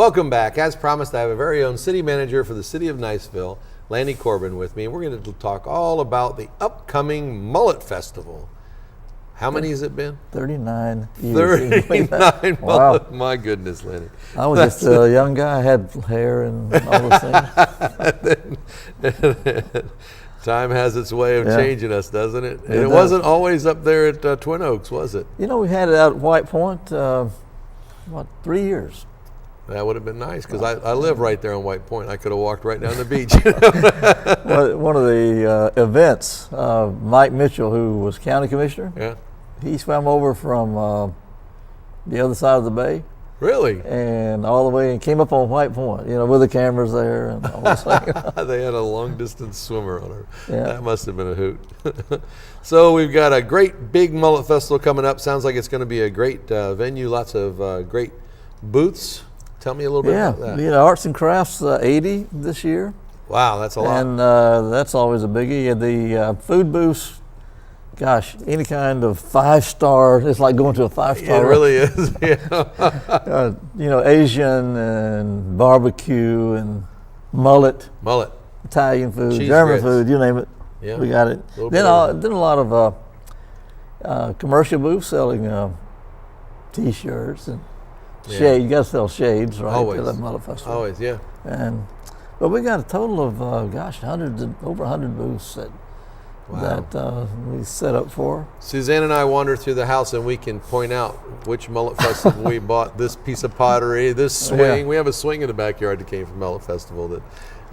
Welcome back. As promised, I have a very own city manager for the city of Niceville, Lannie Corbin, with me. And we're going to talk all about the upcoming Mullet Festival. How many has it been? 39 years. 39 Wow. Mullet. My goodness, Lannie. I was just a young guy. I had hair and all those things. Time has its way of changing us, doesn't it? And it does. wasn't always up there at Twin Oaks, was it? You know, we had it out at White Point, 3 years. That would have been nice, because I live right there on White Point. I could have walked right down the beach. Well, one of the events, Mike Mitchell, who was county commissioner, he swam over from the other side of the bay. Really? And all the way and came up on White Point, you know, with the cameras there and all this thing. They had a long distance swimmer on her. Yeah. That must have been a hoot. So we've got a great big Mullet Festival coming up. Sounds like it's going to be a great venue, lots of great booths. Tell me a little bit about that. Yeah, Arts and Crafts 80 this year. Wow, that's a lot. And that's always a biggie. And the food booths, gosh, any kind of 5-star, it's like going to a 5-star. It really is. Yeah. You know, Asian and barbecue and mullet, Italian food, Cheese German grits. food, you name it. Yeah. We got it. Then a lot of commercial booths selling T-shirts and shade. You got to sell shades, right? Always. For the Mullet Festival. Always, yeah. But we got a total of over 100 booths that we set up for. Suzanne and I wander through the house and we can point out which Mullet Festival we bought, this piece of pottery, this swing. Yeah. We have a swing in the backyard that came from Mullet Festival that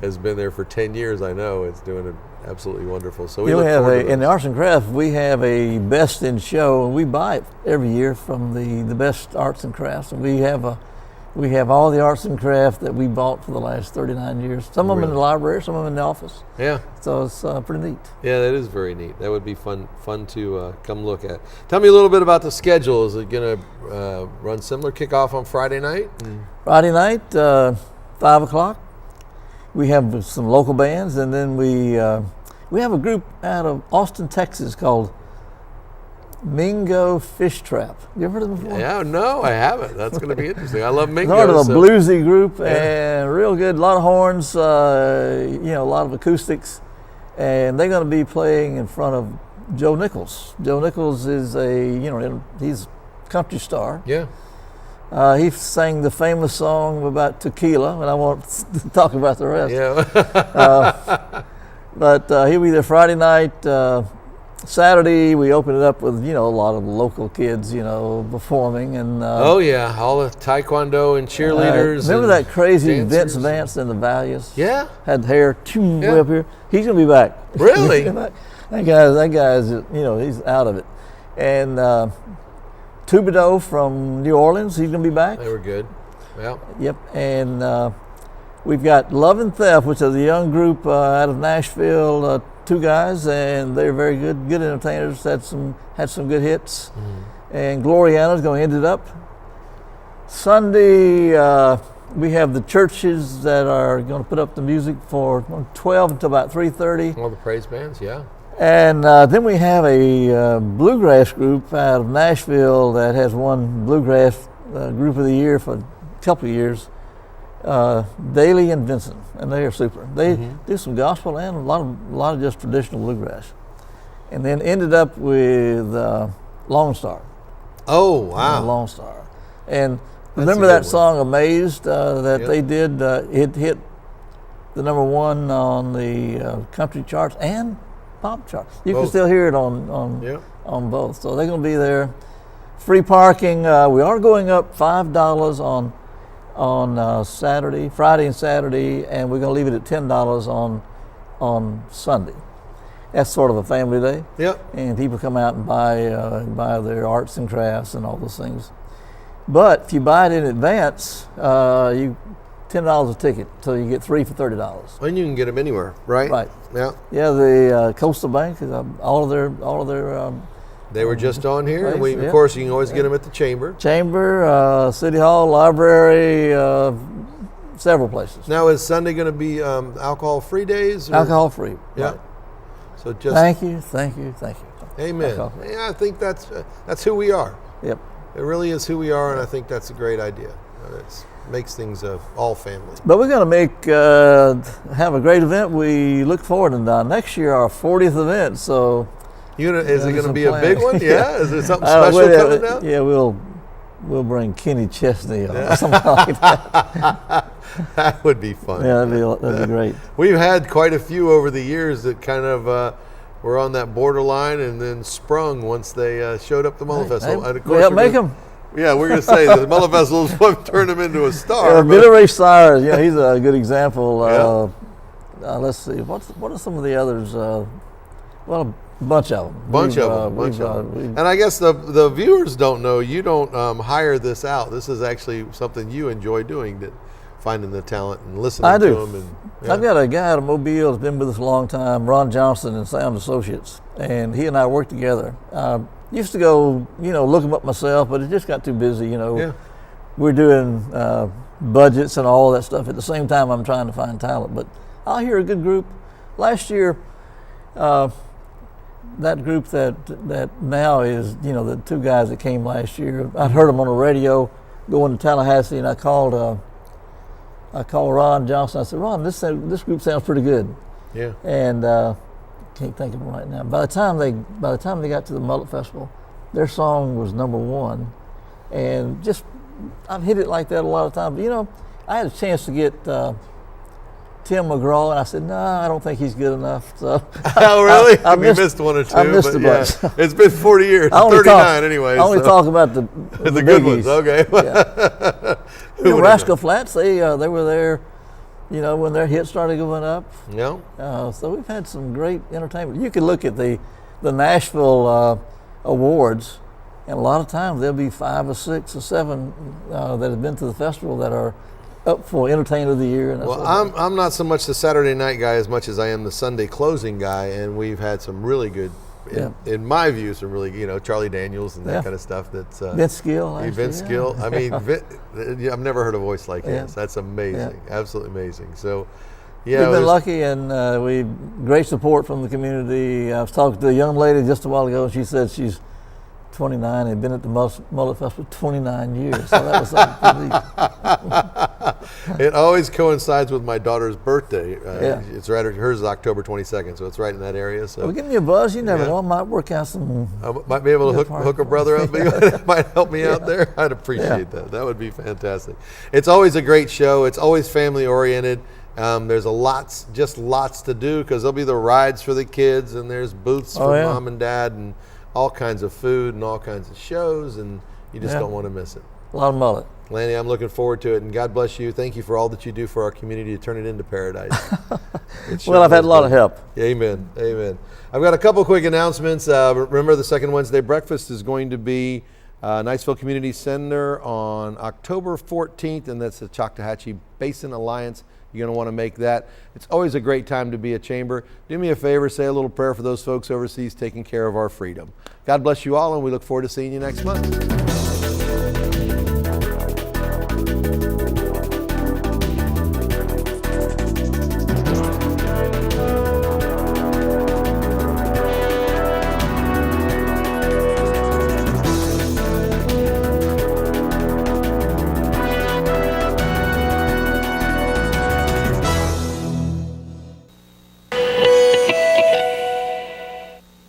has been there for 10 years, I know. It's doing it absolutely wonderful. So we look forward to in the Arts and Crafts, we have a Best in Show, and we buy it every year from the best arts and crafts. And we have all the arts and crafts that we bought for the last 39 years. Some of them in the library, some of them in the office. Yeah. So it's pretty neat. Yeah, that is very neat. That would be fun to come look at. Tell me a little bit about the schedule. Is it going to run similar, kick off on Friday night? Friday night, 5 o'clock. We have some local bands, and then we have a group out of Austin, Texas called Mingo Fish Trap. You ever heard of them before? Yeah, no, I haven't. That's going to be interesting. I love Mingo. Sort of a bluesy group, and real good. A lot of horns, a lot of acoustics, and they're going to be playing in front of Joe Nichols. Joe Nichols is he's a country star. Yeah. He sang the famous song about tequila, and I won't talk about the rest. Yeah. But he'll be there Friday night. Saturday, we open it up with, a lot of local kids, performing. And all the taekwondo and cheerleaders. Remember that crazy dancers. Vince Vance in the Values? Yeah. Had hair way up here. He's going to be back. Really? That guy's, he's out of it. And Toubideau from New Orleans, he's going to be back. They were good. Yeah. Yep. And we've got Love and Theft, which is a young group out of Nashville, 2 guys, and they're very good entertainers. Had some good hits. And Gloriana's going to end it up. Sunday, we have the churches that are going to put up the music from 12 until about 3:30. All the praise bands, yeah. And then we have a bluegrass group out of Nashville that has won Bluegrass Group of the Year for a couple of years, Daly and Vincent, and they are super. They do some gospel and a lot of just traditional bluegrass. And then ended up with Lone Star. Oh, wow. Lone Star. And remember that song Amazed that they did? It hit the #1 on the country charts and pop charts. You can still hear it on both. So they're going to be there. Free parking. We are going up $5 on Saturday, Friday and Saturday, and we're going to leave it at $10 on Sunday. That's sort of a family day. Yep. And people come out and buy their arts and crafts and all those things. But if you buy it in advance, you $10 a ticket, so you get 3 for $30. And you can get them anywhere, right? Right. Yeah. Yeah, the Coastal Bank, all of their. They were just on here, and place, of course, you can always get them at the Chamber. City Hall, library, several places. Now, is Sunday going to be alcohol-free days? Or? Alcohol-free. Yeah. Right. So just Thank you. Amen. Yeah, I think that's who we are. Yep. It really is who we are, and I think that's a great idea. makes things all family. But we're going to have a great event. We look forward to next year, our 40th event. So, is it going to be a big one? Yeah, is there something special coming down? Yeah, we'll bring Kenny Chesney or something like that. That would be fun. Yeah, that'd be great. We've had quite a few over the years that kind of were on that borderline and then sprung once they showed up the Mullet Festival. And of course, make them. Yeah, we're going to say the Mullet Festival is what turned him into a star. Yeah, Billy Ray Cyrus, he's a good example. Let's see, what are some of the others? Well, a bunch of them. Bunch of them. And I guess the viewers don't know, you don't hire this out. This is actually something you enjoy doing, finding the talent and listening to them. I've got a guy out of Mobile that's been with us a long time, Ron Johnson and Sound Associates, and he and I work together. Used to go, look them up myself, but it just got too busy, Yeah. We're doing budgets and all that stuff at the same time I'm trying to find talent. But I'll hear a good group. Last year, that group that now is, the two guys that came last year, I'd heard them on the radio going to Tallahassee, and I called Ron Johnson. I said, Ron, this group sounds pretty good. Yeah. And can't think of them right now. By the time they got to the Mullet Festival, their song was #1, and just I've hit it like that a lot of times. But, I had a chance to get Tim McGraw, and I said, no, I don't think he's good enough. So oh, really? I missed one or two. I missed a bunch. Yeah, it's been 40 years, 39 anyway. I only talk about the good ones. Okay. Yeah. Rascal Flatts, they were there, when their hits started going up. Yeah. So we've had some great entertainment. You can look at the Nashville awards, and a lot of times there'll be 5 or 6 or 7 that have been to the festival that are up for Entertainer of the Year. And well, I'm not so much the Saturday night guy as much as I am the Sunday closing guy, and we've had some really good, in my view, some really, Charlie Daniels and that kind of stuff. That's Vince Gill. Vince Gill. I mean, I've never heard a voice like his. That's amazing, absolutely amazing. So, yeah, we've been lucky, and we great support from the community. I was talking to a young lady just a while ago, and she said she's 29 and been at the Mullet Festival 29 years. So that was It always coincides with my daughter's birthday. It's right. Hers is October 22nd, so it's right in that area. So well, give me a buzz. You never know. I might work out some. I might be able to hook a brother up. Might help me out there. I'd appreciate that. That would be fantastic. It's always a great show. It's always family oriented. There's lots to do because there'll be the rides for the kids, and there's booths for mom and dad, and all kinds of food and all kinds of shows, and you just don't want to miss it. A lot of mullet. Lannie, I'm looking forward to it, and God bless you. Thank you for all that you do for our community to turn it into paradise. Well, I've had a lot of help. Amen. Amen. I've got a couple quick announcements. Remember, the second Wednesday breakfast is going to be Niceville Community Center on October 14th, and that's the Choctawhatchee Basin Alliance. You're going to want to make that. It's always a great time to be a chamber. Do me a favor, say a little prayer for those folks overseas taking care of our freedom. God bless you all, and we look forward to seeing you next month.